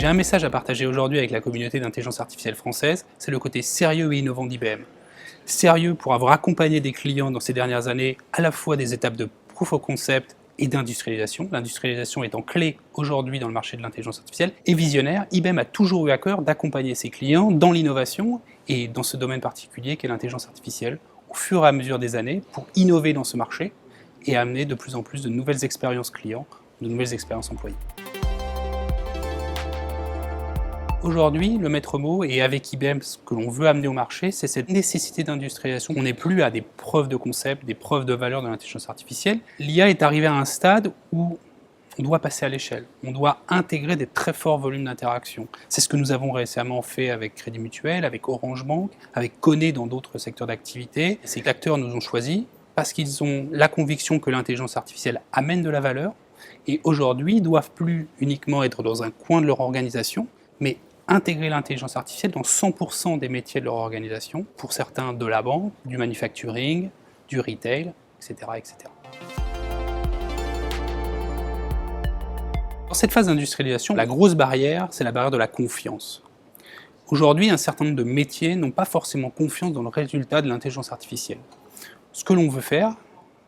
j'ai un message à partager aujourd'hui avec la communauté d'intelligence artificielle française, c'est le côté sérieux et innovant d'IBM. Sérieux pour avoir accompagné des clients dans ces dernières années à la fois des étapes de proof of concept et d'industrialisation, l'industrialisation étant clé aujourd'hui dans le marché de l'intelligence artificielle, et visionnaire, IBM a toujours eu à cœur d'accompagner ses clients dans l'innovation et dans ce domaine particulier qu'est l'intelligence artificielle au fur et à mesure des années pour innover dans ce marché et amener de plus en plus de nouvelles expériences clients, de nouvelles expériences employées. Aujourd'hui, le maître mot, et avec IBM, ce que l'on veut amener au marché, c'est cette nécessité d'industrialisation. On n'est plus à des preuves de concept, des preuves de valeur de l'intelligence artificielle. L'IA est arrivée à un stade où on doit passer à l'échelle. On doit intégrer des très forts volumes d'interaction. C'est ce que nous avons récemment fait avec Crédit Mutuel, avec Orange Bank, avec Coné dans d'autres secteurs d'activité. Ces acteurs nous ont choisis parce qu'ils ont la conviction que l'intelligence artificielle amène de la valeur et aujourd'hui doivent plus uniquement être dans un coin de leur organisation, mais intégrer l'intelligence artificielle dans 100% des métiers de leur organisation, pour certains de la banque, du manufacturing, du retail, etc. etc. Dans cette phase d'industrialisation, la grosse barrière, c'est la barrière de la confiance. Aujourd'hui, un certain nombre de métiers n'ont pas forcément confiance dans le résultat de l'intelligence artificielle. Ce que l'on veut faire,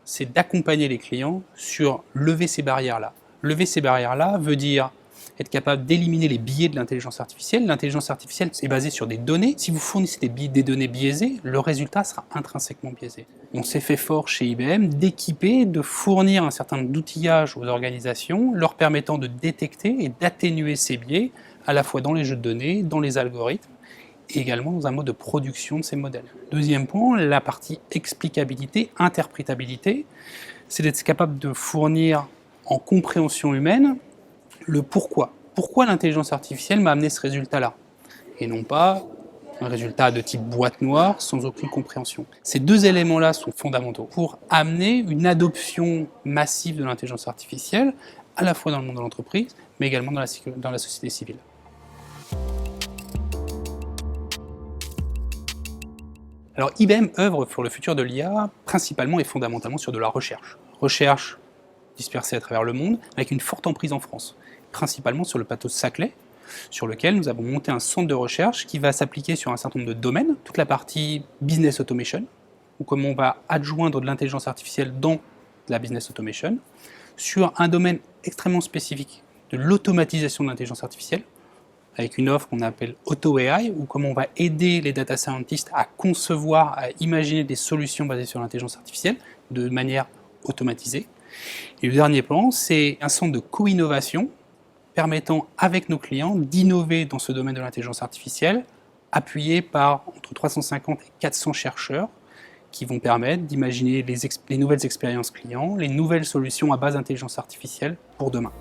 c'est d'accompagner les clients sur lever ces barrières-là. Lever ces barrières-là veut dire être capable d'éliminer les biais de l'intelligence artificielle. L'intelligence artificielle est basée sur des données. Si vous fournissez des données biaisées, le résultat sera intrinsèquement biaisé. On s'est fait fort chez IBM d'équiper, de fournir un certain nombre d'outillages aux organisations, leur permettant de détecter et d'atténuer ces biais, à la fois dans les jeux de données, dans les algorithmes, et également dans un mode de production de ces modèles. Deuxième point, la partie explicabilité, interprétabilité, c'est d'être capable de fournir en compréhension humaine le pourquoi. Pourquoi l'intelligence artificielle m'a amené ce résultat-là? Et non pas un résultat de type boîte noire sans aucune compréhension. Ces deux éléments-là sont fondamentaux pour amener une adoption massive de l'intelligence artificielle, à la fois dans le monde de l'entreprise, mais également dans la société civile. Alors IBM œuvre pour le futur de l'IA principalement et fondamentalement sur de la recherche. Recherche dispersée à travers le monde, avec une forte emprise en France, principalement sur le plateau de Saclay, sur lequel nous avons monté un centre de recherche qui va s'appliquer sur un certain nombre de domaines, toute la partie business automation, ou comment on va adjoindre de l'intelligence artificielle dans la business automation, sur un domaine extrêmement spécifique de l'automatisation de l'intelligence artificielle, avec une offre qu'on appelle Auto AI, ou comment on va aider les data scientists à concevoir, à imaginer des solutions basées sur l'intelligence artificielle de manière automatisée. Et le dernier plan, c'est un centre de co-innovation permettant avec nos clients d'innover dans ce domaine de l'intelligence artificielle, appuyé par entre 350 et 400 chercheurs qui vont permettre d'imaginer les nouvelles expériences clients, les nouvelles solutions à base d'intelligence artificielle pour demain.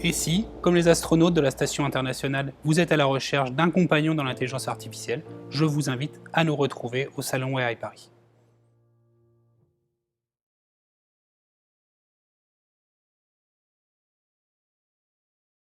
Et si, comme les astronautes de la Station internationale, vous êtes à la recherche d'un compagnon dans l'intelligence artificielle, je vous invite à nous retrouver au Salon AI Paris.